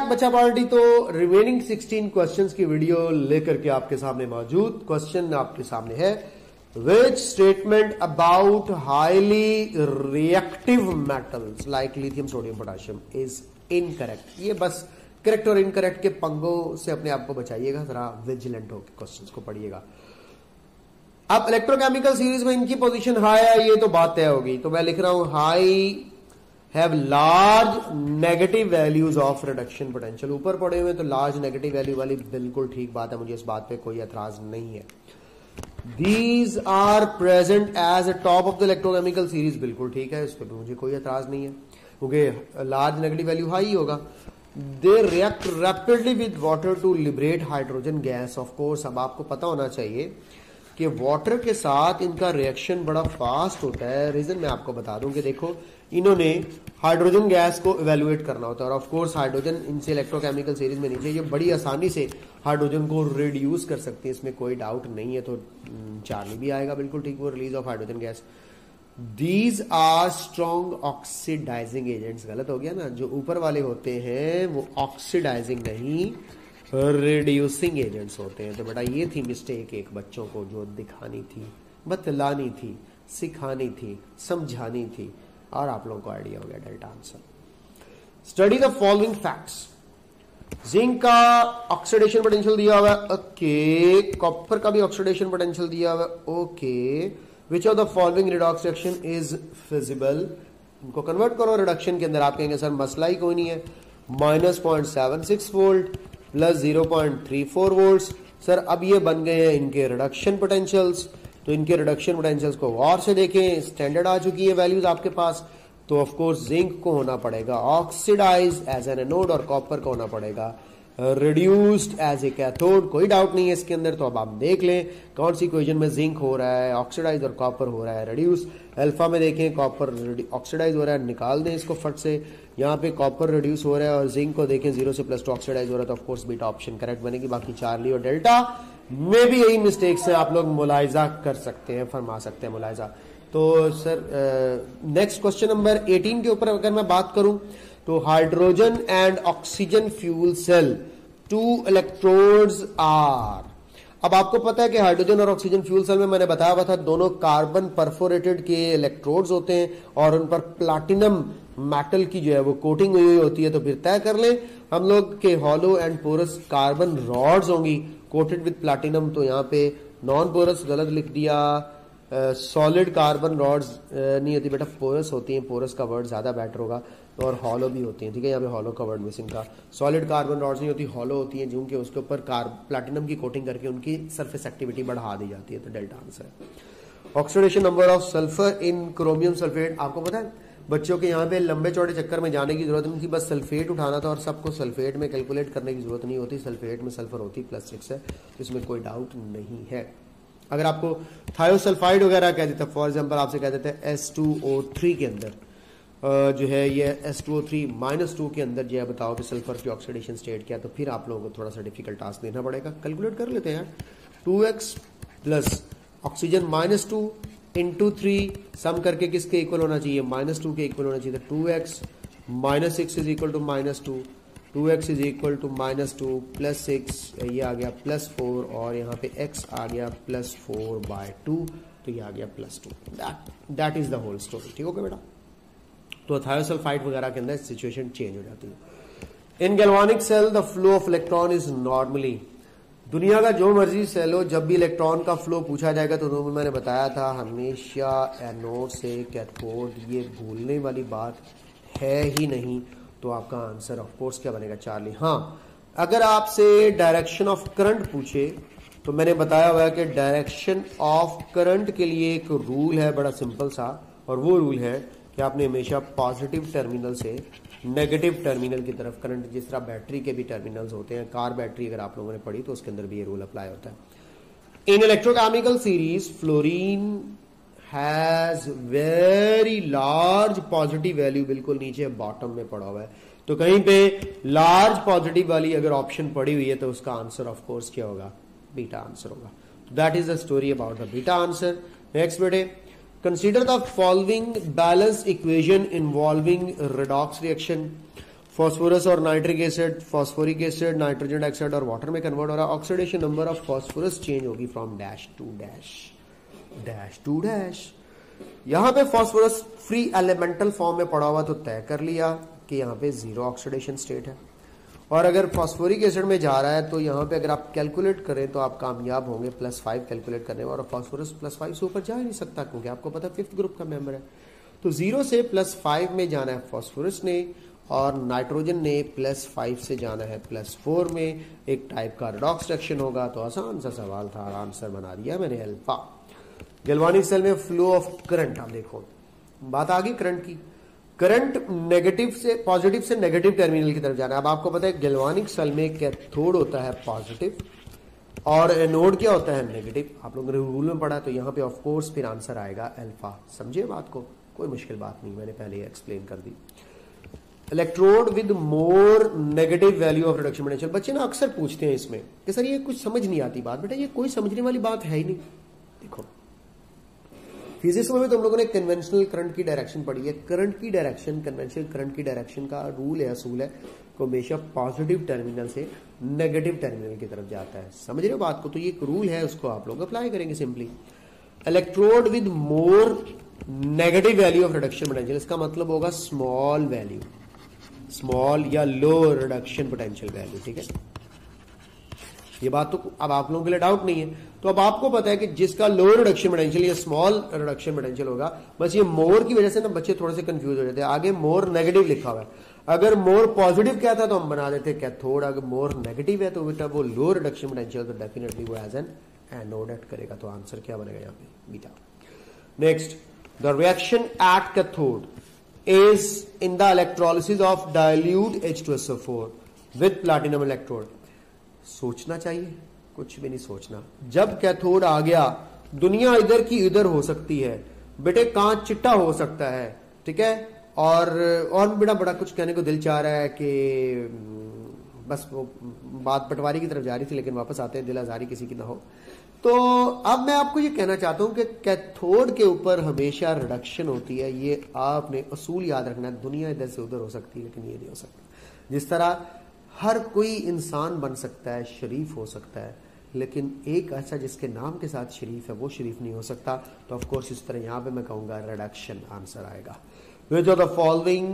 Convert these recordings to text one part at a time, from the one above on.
Back बच्चा party. तो remaining 16 questions की वीडियो लेकर के आपके सामने मौजूद। क्वेश्चन आपके सामने है, which statement about highly reactive metals like lithium sodium potassium is incorrect. ये बस करेक्ट और इनकरेक्ट के पंगों से अपने आप को बचाइएगा, जरा विजिलेंट होकर क्वेश्चंस को पढ़िएगा। अब इलेक्ट्रोकेमिकल सीरीज में इनकी पोजीशन हाई है, ये तो बात तय होगी। तो मैं लिख रहा हूं high have large negative values of reduction potential. ऊपर पड़े हुए तो लार्ज नेगेटिव वैल्यू वाली बिल्कुल ठीक बात है, मुझे इस बात पे कोई एतराज नहीं है। These are present as a top of the electrochemical series, बिल्कुल ठीक है, इस पर मुझे कोई एतराज नहीं है क्योंकि लार्ज नेगेटिव वैल्यू हाई होगा। They react rapidly with water to liberate hydrogen gas. Of course अब आपको पता होना चाहिए कि वाटर के साथ इनका रिएक्शन बड़ा फास्ट होता है। रीजन मैं आपको बता दूं कि देखो, इन्होंने हाइड्रोजन गैस को इवेल्युएट करना होता है और ऑफ कोर्स हाइड्रोजन इनसे इलेक्ट्रोकेमिकल सीरीज में नीचे ये बड़ी आसानी से हाइड्रोजन को रिड्यूस कर सकती है, इसमें कोई डाउट नहीं है। तो चार्ली भी आएगा बिल्कुल ठीक, वो release of hydrogen gas. These are strong oxidising agents. गलत हो गया ना, जो ऊपर वाले होते हैं वो ऑक्सीडाइजिंग नहीं रिड्यूसिंग एजेंट्स होते हैं। तो बेटा ये थी मिस्टेक एक बच्चों को जो दिखानी थी, बतलानी थी, सिखानी थी, समझानी थी, और आप लोगों को आइडिया हो गया delta answer. Study the following facts. Zinc का ऑक्सीडेशन पोटेंशियल दिया हुआ है, ओके। कॉपर का भी ऑक्सीडेशन पोटेंशियल दिया हुआ है, okay. Which of the following redox reaction is feasible. इनको कन्वर्ट करो रिडक्शन के अंदर। आप कहेंगे सर मसला ही कोई नहीं है, -0.76 वोल्ट प्लस 0.34 वोल्ट। सर अब ये बन गए हैं इनके रिडक्शन पोटेंशियल्स। तो इनके रिडक्शन पोटेंशियल्स को गौर से देखें, स्टैंडर्ड आ चुकी है वैल्यूज आपके पास। तो ऑफ कोर्स जिंक को होना पड़ेगा ऑक्सीडाइज एज एन एनोड और कॉपर को होना पड़ेगा रिड्यूस्ड एज ए कैथोड। कोई डाउट नहीं है इसके अंदर। तो अब आप देख लें कौन सी इक्वेशन में जिंक हो रहा है ऑक्सीडाइज और कॉपर हो रहा है रिड्यूस। अल्फा में देखें कॉपर ऑक्सीडाइज हो रहा है, निकाल दें इसको फट से। यहाँ पे कॉपर रिड्यूस हो रहा है और जिंक को देखें 0 से +2 ऑक्सीडाइज हो रहा है। तो ऑफकोर्स बीटा ऑप्शन करेक्ट बनेगी। बाकी चार्ली और डेल्टा में भी यही मिस्टेक्स है, आप लोग मुलायजा कर सकते हैं, फरमा सकते हैं मुलायजा। तो सर नेक्स्ट क्वेश्चन नंबर 18 के ऊपर अगर मैं बात करूं तो hydrogen and oxygen fuel cell 2 electrodes are. अब आपको पता है कि हाइड्रोजन और ऑक्सीजन फ्यूल सेल में मैंने बताया हुआ था दोनों कार्बन परफोरेटेड के इलेक्ट्रोड्स होते हैं और उन पर प्लैटिनम मेटल की जो है वो कोटिंग हुई होती है। तो फिर तय कर लें हम लोग के hollow and porous carbon rods होंगी कोटेड विद प्लैटिनम। तो यहाँ पे नॉन पोरस गलत लिख दिया, सॉलिड कार्बन रॉड्स नहीं होती बेटा, पोरस होती हैं। पोरस का वर्ड ज्यादा बेटर होगा। और हॉलो भी होती हैं, ठीक है, यहाँ पे हॉलो का वर्ड मिसिंग था। सॉलिड कार्बन रॉड्स नहीं होती, हॉलो होती हैं, क्योंकि उसके ऊपर प्लैटिनम की कोटिंग करके उनकी सरफेस एक्टिविटी बढ़ा दी जाती है। तो डेल्टा आंसर है। Oxidation number of sulphur in chromium sulphate. आपको पता है बच्चों के यहाँ पे लंबे चौड़े चक्कर में जाने की जरूरत नहीं थी, बस सल्फेट उठाना था और सबको सल्फेट में कैलकुलेट करने की जरूरत नहीं होती। सल्फेट में सल्फर होती +6 है, इसमें कोई डाउट नहीं है। अगर आपको थायोसल्फाइड वगैरह कह देते, फॉर एग्जांपल आपसे कह देते हैं S2O3 के अंदर जो है ये S2O3-2 के अंदर जो है बताओ कि सल्फर की ऑक्सीडेशन स्टेट क्या है, तो फिर आप लोगों को थोड़ा सा डिफिकल्ट टास्क देना पड़ेगा। कैलकुलेट कर लेते हैं। 2x प्लस ऑक्सीजन -2 इंटू 3 सम करके किसके इक्वल होना चाहिए, -2 के इक्वल होना चाहिए। तो 2x -6 is equal to -2, 2x is equal to -2 plus 6, ये आ गया +4 और यहाँ पे x आ गया +4/2, तो ये आ गया +2। That is the whole story. ठीक हो गया बेटा। तो थायोसल्फाइड वगैरह के अंदर सिचुएशन चेंज हो जाती है। In galvanic cell the flow of electron is normally. दुनिया का जो मर्जी सेल हो, जब भी इलेक्ट्रॉन का फ्लो पूछा जाएगा तो मैंने बताया था हमेशा एनोड से कैथोड, ये भूलने वाली बात है ही नहीं। तो आपका आंसर ऑफ कोर्स क्या बनेगा, चार्ली। हाँ, अगर आपसे डायरेक्शन ऑफ करंट पूछे तो मैंने बताया हुआ है कि डायरेक्शन ऑफ करंट के लिए एक रूल है बड़ा सिंपल सा, और वो रूल है कि आपने हमेशा पॉजिटिव टर्मिनल से नेगेटिव टर्मिनल की तरफ करंट, जिस तरह बैटरी के भी टर्मिनल्स होते हैं, कार बैटरी अगर आप लोगों ने पढ़ी तो उसके अंदर भी ये रूल अप्लाई होता है। In electrochemical series fluorine has very large positive value, बिल्कुल नीचे बॉटम में पड़ा हुआ है। तो कहीं पे लार्ज पॉजिटिव वाली अगर ऑप्शन पड़ी हुई है तो उसका आंसर ऑफ कोर्स क्या होगा, बीटा आंसर होगा। That is the story about the beta answer. Next बेटे, consider the following balance equation involving redox reaction. Phosphorus और nitric acid, phosphoric acid, nitrogen dioxide और वाटर में कन्वर्ट हो रहा है। Oxidation number of phosphorus change होगी from dash to dash, dash to dash. यहां पे फॉस्फोरस फ्री एलिमेंटल फॉर्म में पड़ा हुआ तो तय कर लिया कि यहां पे जीरो ऑक्सीडेशन स्टेट है। और अगर फॉस्फोरिक एसिड में जा रहा है तो यहां पे अगर आप कैलकुलेट करें तो आप कामयाब होंगे +5 कैलकुलेट करने में, और फॉस्फोरस +5 से ऊपर जा ही नहीं सकता क्योंकि आपको पता है 5th ग्रुप का मेंबर है। तो 0 से +5 में जाना है फॉस्फोरस ने, और नाइट्रोजन ने +5 से जाना है +4 में। एक टाइप का रिडॉक्स रिएक्शन होगा। तो आसान सा सवाल था, आंसर बना दिया मैंने अल्फा। गैल्वानिक सेल में फ्लो ऑफ करंट, आप देखो बात आ गई करंट की। करंट नेगेटिव से पॉजिटिव से नेगेटिव टर्मिनल की तरफ जाना है। अब आपको पता है गैल्वानिक सेल में कैथोड होता है पॉजिटिव और एनोड क्या होता है नेगेटिव। आप लोगों ने रूल में पढ़ा, तो यहां पे ऑफ कोर्स फिर आंसर आएगा अल्फा। समझिए बात को, कोई मुश्किल बात नहीं, मैंने पहले ही एक्सप्लेन कर दी। Electrode with more negative value of reduction potential. बच्चे ना अक्सर पूछते हैं इसमें कि सर ये कुछ समझ नहीं आती बात। बेटा ये कोई समझने वाली बात है ही नहीं। देखो फिजिक्स में भी तुम लोगों ने कन्वेंशनल करंट की डायरेक्शन पढ़ी है। करंट की डायरेक्शन, कन्वेंशनल करंट की डायरेक्शन का रूल है, असूल है को हमेशा पॉजिटिव टर्मिनल से नेगेटिव टर्मिनल की तरफ जाता है। समझ रहे हो बात को? तो ये एक रूल है, उसको आप लोग अप्लाई करेंगे simply. Electrode with more negative value of reduction potential, इसका मतलब होगा स्मॉल वैल्यू, स्मॉल या लो रिडक्शन पोटेंशियल वैल्यू। ठीक है, ये बात तो अब आप लोगों के लिए डाउट नहीं है। तो अब आपको पता है कि जिसका लो रिडक्शन पोटेंशियल या स्मॉल रिडक्शन पोटेंशियल होगा, बस ये मोर की वजह से ना बच्चे थोड़े से कंफ्यूज हो जाते हैं। आगे मोर नेगेटिव लिखा हुआ है, अगर मोर पॉजिटिव कहता तो हम बना देते कैथोड, अगर मोर नेगेटिव है तो बेटा वो लो रिडक्शन पोटेंशियल, तो डेफिनेटली वो एज एन एनोड एक्ट करेगा। तो आंसर क्या बनेगा यहाँ पे? Beta. Next, the reaction at cathode is in the electrolysis of dilute H2SO4 with platinum electrode. सोचना चाहिए, कुछ भी नहीं सोचना। जब कैथोड आ गया, दुनिया इधर की इधर हो सकती है बेटे, कांच चिट्टा हो सकता है। ठीक है, और बड़ा कुछ कहने को दिल चाह रहा है कि बस वो बात पटवारी की तरफ जा रही थी, लेकिन वापस आते हैं, दिल आजारी किसी की ना हो। तो अब मैं आपको ये कहना चाहता हूं कि कैथोड के ऊपर हमेशा रिडक्शन होती है। ये आपने असूल याद रखना है। दुनिया इधर से उधर हो सकती है, लेकिन ये नहीं हो सकता। जिस तरह हर कोई इंसान बन सकता है, शरीफ हो सकता है, लेकिन एक ऐसा जिसके नाम के साथ शरीफ है वो शरीफ नहीं हो सकता। तो ऑफ कोर्स इस तरह यहां पे मैं कहूंगा रिडक्शन आंसर आएगा। Which of the following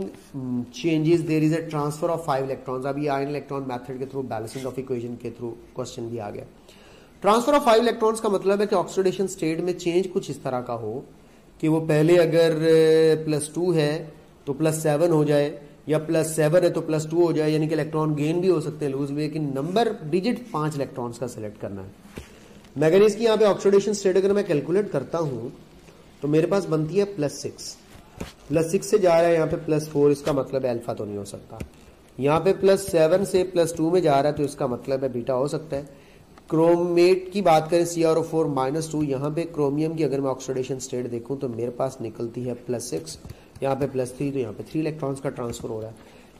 changes there is a transfer of 5 electrons। अब ये आयन इलेक्ट्रॉन मेथड के थ्रू, बैलेंसिंग ऑफ इक्वेशन के थ्रू क्वेश्चन भी आ गया। ट्रांसफर ऑफ 5 इलेक्ट्रॉन्स का मतलब है कि ऑक्सीडेशन स्टेट में चेंज कुछ इस तरह का हो कि वो पहले अगर +2 है तो +7 हो जाए, या +7 है तो +2 हो जाए, यानी कि इलेक्ट्रॉन गेन भी हो सकते हैं, लूज भी, लेकिन नंबर डिजिट 5 इलेक्ट्रॉन्स का सिलेक्ट करना है। मैग्नीज की यहाँ पे ऑक्सीडेशन स्टेट अगर मैं कैलकुलेट करता हूं तो मेरे पास बनती है +6 से जा रहा है यहाँ पे +4, इसका मतलब अल्फा तो नहीं हो सकता। यहाँ पे +7 से +2 में जा रहा है तो इसका मतलब है बीटा हो सकता है। क्रोमेट की बात करें CrO4 -2, यहाँ पे क्रोमियम की अगर मैं ऑक्सीडेशन स्टेट देखूं तो मेरे पास निकलती है +6, यहाँ पे +3, तो यहाँ पे 3 इलेक्ट्रॉन्स का ट्रांसफर हो रहा है।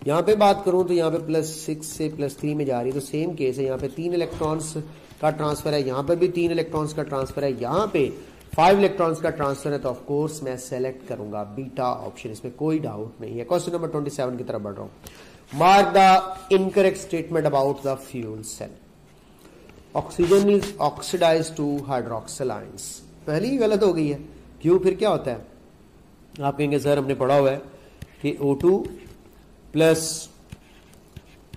यहाँ पे बात करूं तो यहाँ पे +6 से +3 में जा रही है, तो सेम केस है। यहाँ पे 3 इलेक्ट्रॉन्स का ट्रांसफर है, यहाँ पे भी 3 इलेक्ट्रॉन्स का ट्रांसफर है, यहाँ पे 5 इलेक्ट्रॉन्स का ट्रांसफर है। तो ऑफ कोर्स मैं सेलेक्ट करूंगा बीटा ऑप्शन, इसमें कोई डाउट नहीं है। क्वेश्चन नंबर 27 की तरफ बढ़ रहा हूं। Mark the incorrect statement about the fuel cell. Oxygen is oxidise to hydroxyl ions. पहली ही गलत हो गई है। क्यों? फिर क्या होता है? आप कहेंगे सर हमने पढ़ा हुआ है कि O2 plus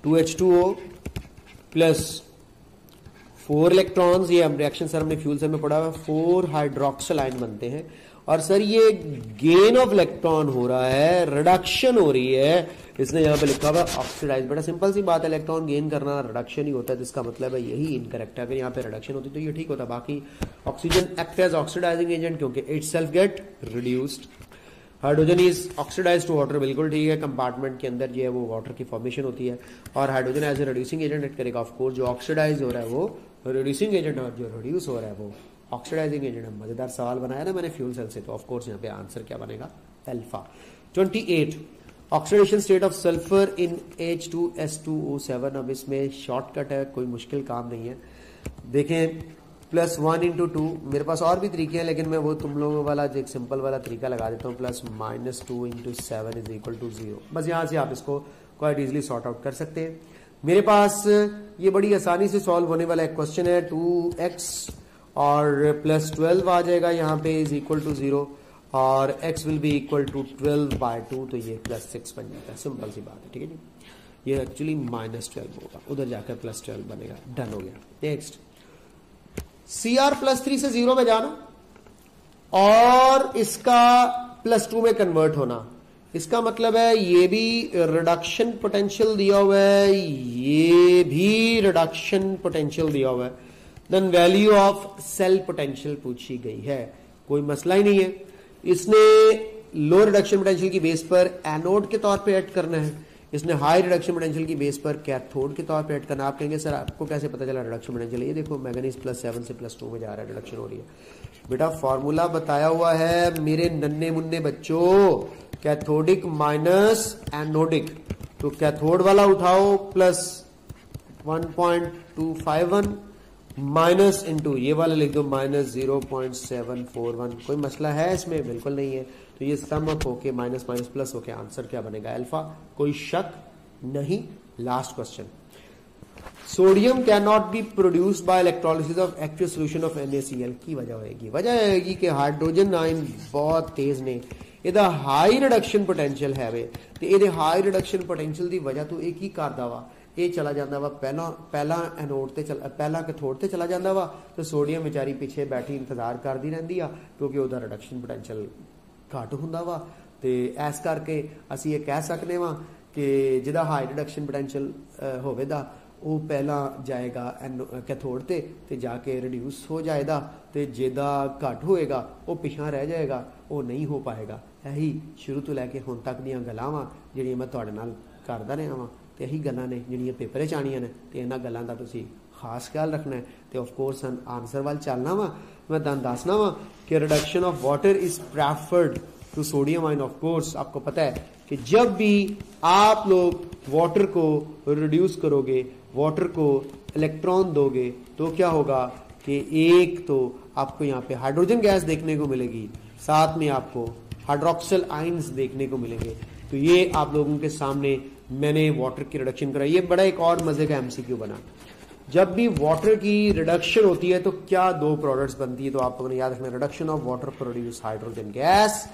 2H2O plus 4 electrons, ये हम रिएक्शन सर हमने फ्यूल सेल में पढ़ा हुआ है, 4 हाइड्रोक्सिल आयन बनते हैं। और सर ये गेन ऑफ इलेक्ट्रॉन हो रहा है, रिडक्शन हो रही है, इसने यहां पे लिखा हुआ ऑक्सीडाइज। बड़ा सिंपल सी बात है, इलेक्ट्रॉन गेन करना रिडक्शन ही होता है, जिसका मतलब है यही इनकरेक्ट है। अगर यहाँ पे रिडक्शन होती तो ये ठीक होता। बाकी oxygen act as oxidizing agent क्योंकि itself get reduced. Hydrogen is oxidise to water, बिल्कुल ठीक है। कंपार्टमेंट के अंदर जो है वो वाटर की फॉर्मेशन होती है, और hydrogen as a reducing agent act करेगा। ऑफकोर्स जो ऑक्सीडाइज हो रहा है वो रिड्यूसिंग एजेंट, और जो रिड्यूस हो रहा है वो ऑक्सीडाइजिंग एजेंट है। मजेदार सवाल बनाया ना मैंने फ्यूल सेल से, तो ऑफकोर्स यहाँ पे आंसर क्या बनेगा? Alpha. 28 oxidation state of sulphur in H2S2O7। अब इसमें शॉर्टकट है, कोई मुश्किल काम नहीं है। देखें +1 × 2, मेरे पास और भी तरीके हैं, लेकिन मैं वो तुम लोगों वाला जो एक सिंपल वाला तरीका लगा देता हूँ। +-2 × 7 = 0। बस यहाँ से आप इसको क्वाइट इजीली सॉर्ट आउट कर सकते हैं। मेरे पास ये बड़ी आसानी से सॉल्व होने वाला एक क्वेश्चन है, 2x और प्लस 12 आ जाएगा यहाँ पे इज इक्वल टू 0 और x will be equal to 12/2, तो ये प्लस 6 बन जाता है। सिंपल सी बात है, ठीक है जी। ये एक्चुअली -12 होगा, उधर जाकर प्लस 12 बनेगा। डन हो गया। नेक्स्ट, CR+3 से 0 में जाना और इसका +2 में कन्वर्ट होना। इसका मतलब है ये भी रिडक्शन पोटेंशियल दिया हुआ है, ये भी रिडक्शन पोटेंशियल दिया हुआ है। Then value of cell potential पूछी गई है, कोई मसला ही नहीं है। इसने लो रिडक्शन पोटेंशियल की बेस पर एनोड के तौर पे ऐड करना है, इसने हाई रिडक्शन पोटेंशियल की बेस पर कैथोड के तौर पे ऐड करना। आप कहेंगे सर आपको कैसे पता चला रिडक्शन पोटेंशियल? ये देखो मैग्नीज +7 से +2 में जा रहा है, रिडक्शन हो रही है। बेटा फॉर्मूला बताया हुआ है मेरे नन्हे मुन्ने बच्चों, कैथोडिक माइनस एनोडिक। तो कैथोड वाला उठाओ +1.251 माइनस इंटू ये वाला लिख दो -0.741। कोई मसला है इसमें? बिल्कुल नहीं है। तो ये सम अप होके माइनस माइनस प्लस होके आंसर क्या बनेगा? अल्फा। कोई शक नहीं। Last question, sodium can not be produced by electrolysis of active solution of NaCl। की वजह होगी, कि हाइड्रोजन आयन बहुत तेज ने ਇਹਦਾ हाई रिडक्शन पोटेंशियल है वे, ਤੇ ਇਹਦੇ हाई रिडक्शन पोटेंशियल ਦੀ वजह तो एक ही ਕਰਦਾ ਵਾ, ਇਹ चला ਜਾਂਦਾ ਵਾ ਪਹਿਲਾਂ एनोड ਤੇ ਪਹਿਲਾਂ कैथोड ਤੇ चला ਜਾਂਦਾ ਵਾ, ਤੇ ਸੋਡੀਅਮ ਵਿਚਾਰੀ ਪਿੱਛੇ ਬੈਠੀ ਇੰਤਜ਼ਾਰ ਕਰਦੀ ਰਹਿੰਦੀ ਆ ਕਿਉਂਕਿ ਉਹਦਾ ਰਿਡਕਸ਼ਨ पोटेंशियल ਘੱਟ ਹੁੰਦਾ ਵਾ। ਤੇ ਇਸ ਕਰਕੇ ਅਸੀਂ ਇਹ ਕਹਿ ਸਕਦੇ ਵਾਂ ਕਿ ਜਿਹਦਾ ਹਾਈ ਰਿਡਕਸ਼ਨ पोटेंशियल ਹੋਵੇਗਾ ਉਹ ਪਹਿਲਾਂ ਜਾਏਗਾ कैथोड ਤੇ ਜਾ ਕੇ ਰਿਡਿਊਸ ਹੋ ਜਾਏਗਾ, ਤੇ ਜਿਹਦਾ ਘੱਟ ਹੋਏਗਾ ਉਹ ਪਿਛਾਂ ਰਹਿ ਜਾਏਗਾ, ਉਹ ਨਹੀਂ ਹੋ ਪਾਏਗਾ। ਇਹੀ ਸ਼ੁਰੂ ਤੋਂ ਲੈ ਕੇ ਹੁਣ ਤੱਕ ਦੀਆਂ ਗੱਲਾਂ ਵਾਂ ਜਿਹੜੀਆਂ ਮੈਂ ਤੁਹਾਡੇ ਨਾਲ ਕਰਦਾ ਰਿਹਾ ਵਾਂ, ਤੇ ਇਹੀ ਗੱਲਾਂ ਨੇ ਜਿਹੜੀਆਂ ਪੇਪਰ 'ਚ ਆਉਣੀਆਂ ਨੇ, ਤੇ ਇਹਨਾਂ ਗੱਲਾਂ ਦਾ ਤੁਸੀਂ ਖਾਸ ਖਿਆਲ ਰੱਖਣਾ ਹੈ। ਤੇ ਆਫ ਕੋਰਸ ਆਨਸਰ ਵੱਲ ਚੱਲਣਾ ਵਾ। मैं ਤੁਹਾਨੂੰ ਦੱਸਣਾ ਵਾ कि reduction of water is preferred to sodium ion. Of course आपको पता है कि जब भी आप लोग वाटर को रिड्यूस करोगे, वाटर को इलेक्ट्रॉन दोगे, तो क्या होगा कि एक तो आपको यहाँ पे हाइड्रोजन गैस देखने को मिलेगी, साथ में आपको हाइड्रोक्सिल आयंस देखने को मिलेंगे। तो ये आप लोगों के सामने मैंने वाटर की रिडक्शन कराई। ये बड़ा एक और मजे का MCQ बना। जब भी वाटर की रिडक्शन होती है तो क्या दो प्रोडक्ट्स बनती है? तो आप लोगों ने याद रखना, reduction of water produce hydrogen gas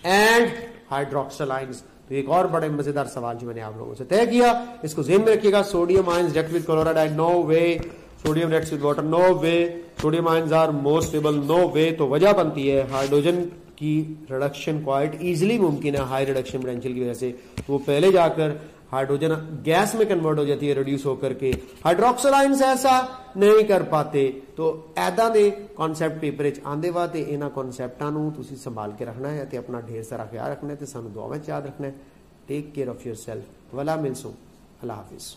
and hydroxyl ions. तो एक और बड़े मजेदार सवाल जो मैंने आप लोगों से तय किया, इसको ज़हन में रखिएगा। Sodium ions react with chloride, no way. Sodium reacts with water, no way. Sodium ions are more stable, no way. तो वजह बनती है हाइड्रोजन की रिडक्शन क्वाइट इजीली मुमकिन है हाई रिडक्शन पोटेंशियल की वजह से। तो वो पहले जाकर हाइड्रोजन गैस में कन्वर्ट हो जाती है रिड्यूस होकर के। हाइड्रोक्सिल आयंस ऐसा नहीं कर पाते। तो ऐदा दे कॉन्सैप्ट पेपर च आंदे वा, ते इन्हां कॉन्सैप्टां नूं तुसीं संभाल के रखना है ते अपना ढेर सारा ख्याल रखना है ते सानूं दुआवां च याद रखना है। Take care of yourself. वला मिलसूं। अल्लाह हाफिज।